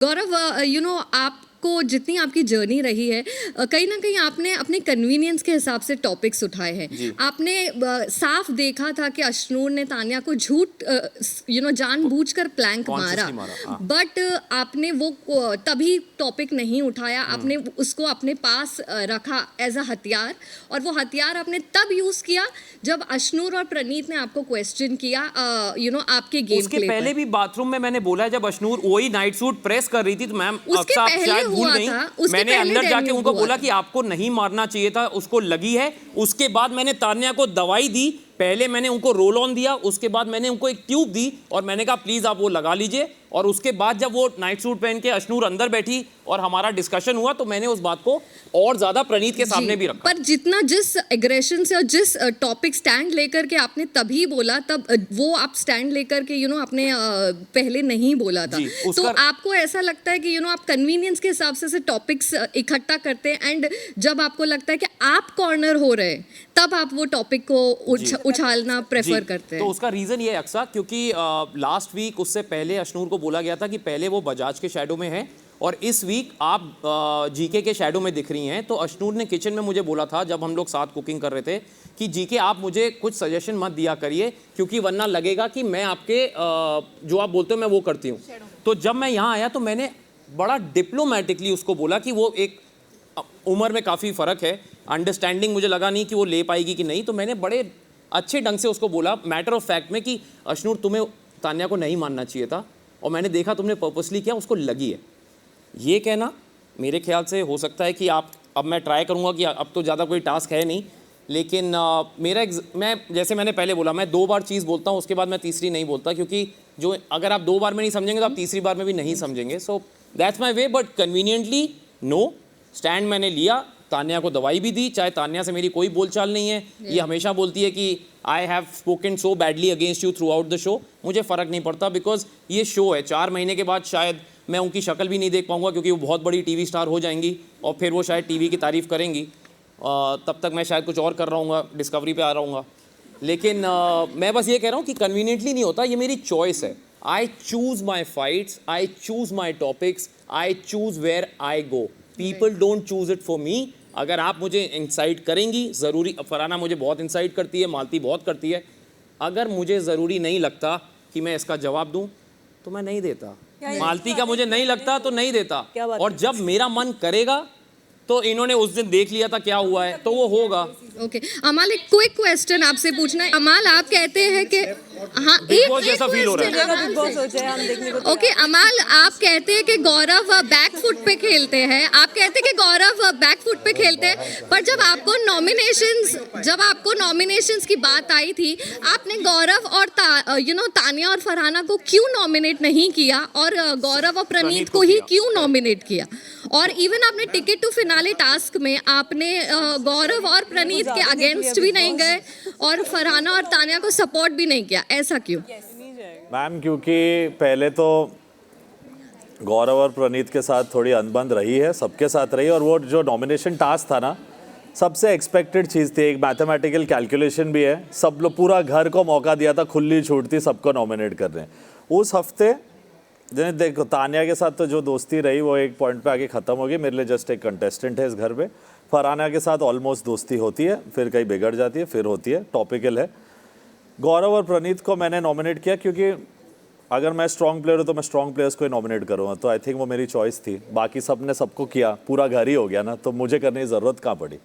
गौरव, आपको जितनी आपकी जर्नी रही है, कहीं ना कहीं आपने अपने कन्वीनियंस के हिसाब से टॉपिक्स उठाए हैं। आपने साफ देखा था कि अशनूर ने तानिया को झूठ जानबूझकर प्लैंक मारा, बट आपने वो तभी टॉपिक नहीं उठाया। आपने उसको अपने पास रखा एज अ हथियार, और वो हथियार आपने तब यूज किया जब अशनूर और प्रणीत ने आपको क्वेश्चन किया आपके गेम उसके पहले भी बाथरूम में मैंने बोला है, जब अशनूर वही नाइट सूट प्रेस कर रही थी, तो मैम आप शायद भूल गई, मैंने अंदर जाके उनको बोला कि आपको नहीं मारना चाहिए था, उसको लगी है। उसके बाद मैंने तान्या को दवाई दी, पहले मैंने उनको रोल ऑन दिया, उसके बाद मैंने उनको एक ट्यूब दी और मैंने कहा प्लीज आप वो लगा लीजिए। और उसके बाद जब वो नाइट सूट पहन के अशनूर अंदर बैठी और हमारा डिस्कशन हुआ, तो मैंने उस बात को और ज्यादा प्रणीत के सामने भी रखा। पर जितना जिस एग्रेशन से और जिस टॉपिक स्टैंड लेकर के आपने तभी बोला, तब वो आप स्टैंड लेकर के आपने पहले नहीं बोला था। तो आपको ऐसा लगता है कि आप कन्वीनियंस के हिसाब से टॉपिक्स इकट्ठा करते हैं, एंड जब आपको लगता है कि आप कॉर्नर हो रहे हैं, तब आप वो टॉपिक को उछालना प्रेफर करते हैं। तो उसका रीजन ये अक्सर, क्योंकि लास्ट वीक उससे पहले अशनूर को बोला गया था कि पहले वो बजाज के शैडो में है और इस वीक आप जीके के शैडो में दिख रही हैं। तो अशनूर ने किचन में मुझे बोला था, जब हम लोग साथ कुकिंग कर रहे थे, कि जीके आप मुझे कुछ सजेशन मत दिया करिए, क्योंकि वरना लगेगा कि मैं आपके जो आप बोलते हो मैं वो करती हूँ। तो जब मैं यहाँ आया तो मैंने बड़ा डिप्लोमेटिकली उसको बोला कि वो एक उम्र में काफ़ी फ़र्क है, अंडरस्टैंडिंग मुझे लगा नहीं कि वो ले पाएगी कि नहीं, तो मैंने बड़े अच्छे ढंग से उसको बोला मैटर ऑफ फैक्ट में कि अशनूर तुम्हें तान्या को नहीं मानना चाहिए था, और मैंने देखा तुमने पर्पसली किया, उसको लगी है। ये कहना मेरे ख्याल से हो सकता है कि आप, अब मैं ट्राई करूँगा कि अब तो ज़्यादा कोई टास्क है नहीं, लेकिन मैं जैसे मैंने पहले बोला, मैं 2 बार चीज़ बोलता हूँ, उसके बाद मैं तीसरी नहीं बोलता, क्योंकि जो अगर आप 2 बार में नहीं समझेंगे तो आप तीसरी बार में भी नहीं समझेंगे। So that's my way, but conveniently know stand मैंने लिया। तान्या को दवाई भी दी, चाहे तान्या से मेरी कोई बोलचाल नहीं है। ये हमेशा बोलती है कि I have spoken so badly against you through out the show. मुझे फ़र्क नहीं पड़ता, बिकॉज ये शो है। 4 महीने के बाद शायद मैं उनकी शक्ल भी नहीं देख पाऊंगा, क्योंकि वो बहुत बड़ी टीवी स्टार हो जाएंगी और फिर वो शायद टीवी की तारीफ़ करेंगी। तब तक मैं शायद कुछ और कर रहा हूँ, डिस्कवरी पे आ रहा हूँ। लेकिन मैं बस ये कह रहा हूँ कि कन्वीनियंटली नहीं होता, ये मेरी चॉइस है। I choose my fights, I choose my topics, I choose where I go. People don't choose it for me. अगर आप मुझे इंसाइट करेंगी, ज़रूरी, फराना मुझे बहुत इंसाइट करती है, मालती बहुत करती है, अगर मुझे ज़रूरी नहीं लगता कि मैं इसका जवाब दूं तो मैं नहीं देता। मालती का मुझे नहीं लगता तो नहीं देता, और जब मेरा मन करेगा, तो इन्होंने उस दिन देख लिया था क्या हुआ है, तो वो होगा। ओके अमाल, एक क्विक क्वेश्चन आपसे पूछना है। अमाल, आप कहते हैं कि हाँ, एक जैसा फील हो रहा है। ओके अमाल, आप कहते हैं कि गौरव बैक फुट पे खेलते हैं, आप कहते हैं कि गौरव बैक फुट पे खेलते हैं, पर जब आपको नॉमिनेशंस की बात आई थी, आपने गौरव और तानिया और फरहाना को क्यों नॉमिनेट नहीं किया, और गौरव और प्रणीत को ही क्यों नॉमिनेट किया? और इवन आपने टिकट टू फिनाले टास्क में आपने गौरव और प्रणीत के अगेंस्ट भी नहीं गए और फरहाना और तानिया को सपोर्ट भी नहीं किया, ऐसा क्यों? मैम, क्योंकि पहले तो गौरव और प्रणीत के साथ थोड़ी अनबन रही है, सबके साथ रही, और वो जो नॉमिनेशन टास्क था ना, सबसे एक्सपेक्टेड चीज़ थी, एक मैथमेटिकल कैलकुलेशन भी है। सब लोग, पूरा घर को मौका दिया था, खुली छूट थी सबको नॉमिनेट करने। उस हफ्ते देखो, तानिया के साथ तो जो दोस्ती रही वो एक पॉइंट पे आके ख़त्म हो गई। मेरे लिए जस्ट एक कंटेस्टेंट है इस घर पे। फरहाना के साथ ऑलमोस्ट दोस्ती होती है, फिर कहीं बिगड़ जाती है, फिर होती है, टॉपिकल है। गौरव और प्रणीत को मैंने नॉमिनेट किया क्योंकि अगर मैं स्ट्रॉन्ग प्लेयर हूँ तो मैं स्ट्रॉन्ग प्लेयर्स को ही नॉमिनेट करूँगा, तो आई थिंक वो मेरी चॉइस थी। बाकी सब ने सबको किया, पूरा घर ही हो गया ना, तो मुझे करने की ज़रूरत कहाँ पड़ी।